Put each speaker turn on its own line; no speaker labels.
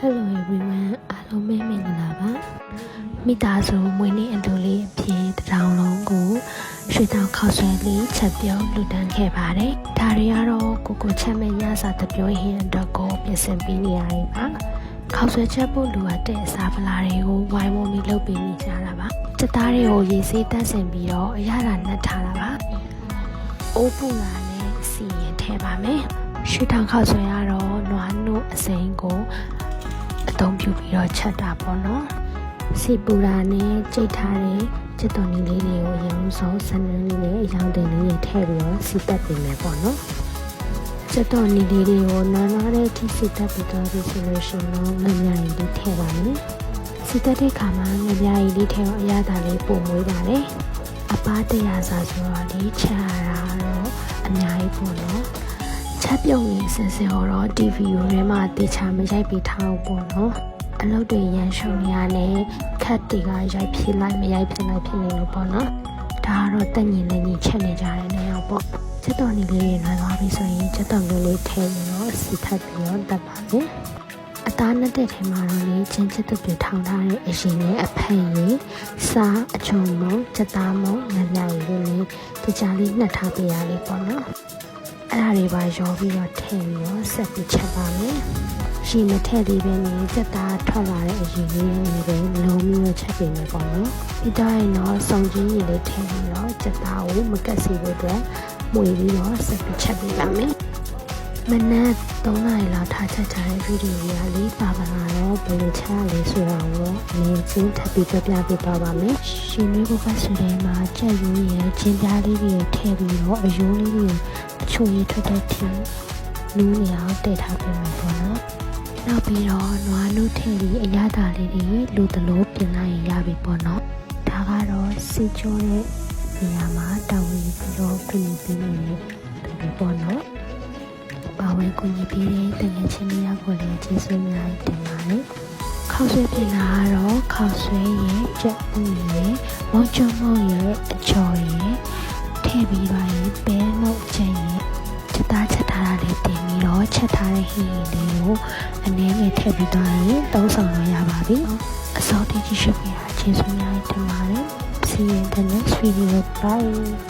Hello everyone အားလုံးပဲမင်္ဂလာပါမိသားစုမွေးနေ့အတူလေးအဖြစ်တောင်လုံးကိုရွှေတောင်ခောက်ဆွဲလေးချက်ပြုံးလူတန်းခဲ့ပါတယ်ဒါတွေကတော့ကိုချက်မဲ့ညစာတပြောဟင်းအတွက်ကိုပြင်ဆင်ပေးနေရပြီပါခောက်ဆွဲချက်ဖို့လိုအပ်တဲ့အစာပလာတွေကိုဝိုင်းဝန်းပြီးလုပ်ပေးနေကြတာပါချက်သားတွေကိုရေစေးတန့်စင်ပြီးတော့အရသာနှက်ထားတာပါအိုးပူလာနဲ့စီရင်ထည့်ပါမယ်ရွှေတောင်ခောက်ဆွဲရတော့နွားနို့အစိမ်းကိုအသုံးပြုပြီးတော့ချက်တာပေါ့နော်စီပူရာနဲ့ကြိတ်ထားတဲ့ကျက်သွန်နီလေးတွေကိုရုံဆုံးဆန်းလေးနဲ့အရောင်တင်လေးတွေထည့်ပြီးတော့စီတက်ပေးမယ်ပေါ့နော်ကျက်သွန်နီလေးတွေကိုနွားနွားတဲ့အထိစီတက်ပြီးတော့ဒီဆိုလို့ရှိရင်တော့ငမြရည်လေးထည့်ပါမယ်စီတက်တဲ့ခါမှာငမြရည်လေးထည့်တော့အရသာလေးပုံမွေးပါတယ်အပား100စာဆိုတော့ဒီချက်ရတာတော့အများကြီးပေါ့နော်ချက်ပြုံးရေးစင်စင်တော့ဒီဗီဒီယိုထဲမှာတေချာမရိုက်ပြီးထားပေါ့နော်အလုပ်တွေရန်ရှုံနေရနဲ့ခက်တွေကရိုက်ဖြစ်လိုက်မရိုက်ဖြစ်လိုက်ဖြစ်နေလို့ပေါ့နော်ဒါကတော့တက်ညီလည်းညီချက်နေကြတဲ့နေရာပေါ့ချက်တော်နေလေးတွေနိုင်သွားပြီဆိုရင်ချက်တော်လေးထည့်ပြီးတော့စီထပ်ပြီးတော့တက်ပါမယ်အသားနဲ့တဲ့ထဲမှာတော့လေချင်းချက်တူထောင်းထားတဲ့အရင်နဲ့အဖက်ရည်စားအချုံမုံချက်သားမုံငမြရည်လေးနဲ့တခြားလေးနှက်ထားပေးရလေးပေါ့နော်အဲ့ဒါတွေပါရောပြီးတော့ထည့်ပြီးတော့ဆက်ပြီးချက်ပါမယ်ရှည်မထည့်သေးပဲနဲ့စက်သားထွက်လာတဲ့အရင်လေးတွေလုံးမျိုးချက်ပေးမယ်ပေါ့နော်ပြီးတော့ရင်တော့စုံကြီးကြီးလေးထည့်ပြီးတော့စက်သားကိုမကက်စီဖို့အတွက်မွေပြီးတော့ဆက်ပြီးချက်ပေးပါမယ်မနက်3နာရီလောက်ထားချက်ချတဲ့ဗီဒီယိုရလေးပါပါတော့ဘယ်လိုချက်ရလဲဆိုတာကိုအနည်းချင်းထပ်ပြီးပြပြပေးတော့ပါမယ်ရှင်လေးကိုပတ်စတဲ့မှာချက်ရိုးရဲ့ချင်းပြားလေးတွေထည့်ပြီးတော့အယိုးလေးတွေအချိုရည်ထွက်တဲ့ထင်းနူးနေအောင်တည်ထားပေးမယ်ပေါ့နော်နောက်ပြီးတော့နွားနို့ထည့်ပြီးအရသာလေးတွေလူသလိုပြင်လိုက်ရင်ရပြီပေါ့နော်ဒါကတော့စီချိုးတဲ့နေရာမှာတောင်းဝင်ပြီးတော့ပြင်ပေးနေတယ်ပေါ့နော်ပါဝင်ကူညီပေးတဲ့တကယ်ချင်းများကိုလည်းကျေးဇူးများတင်ပါတယ်ခောက်ဆွဲပြင်တာကတော့ခောက်ဆွဲရဲ့ကြက်ဥရဲ့မောင်ချုံမောင်ရဲ့အကျော်ရဲ့ထည့်ပြီးပါရင်ပဲငုတ်ချက်ရဲ့ချက်သားချက်ထားတာလေးတင်ပြီးတော့ချက်ထားတဲ့ဟင်းလေးကိုအနည်းငယ်ထည့်ပြီးတော့ရင်သုံးဆောင်လို့ရပါပြီအစောတိကျရှိပြတာကျေးဇူးများတင်ပါတယ် See you in the next video. Bye.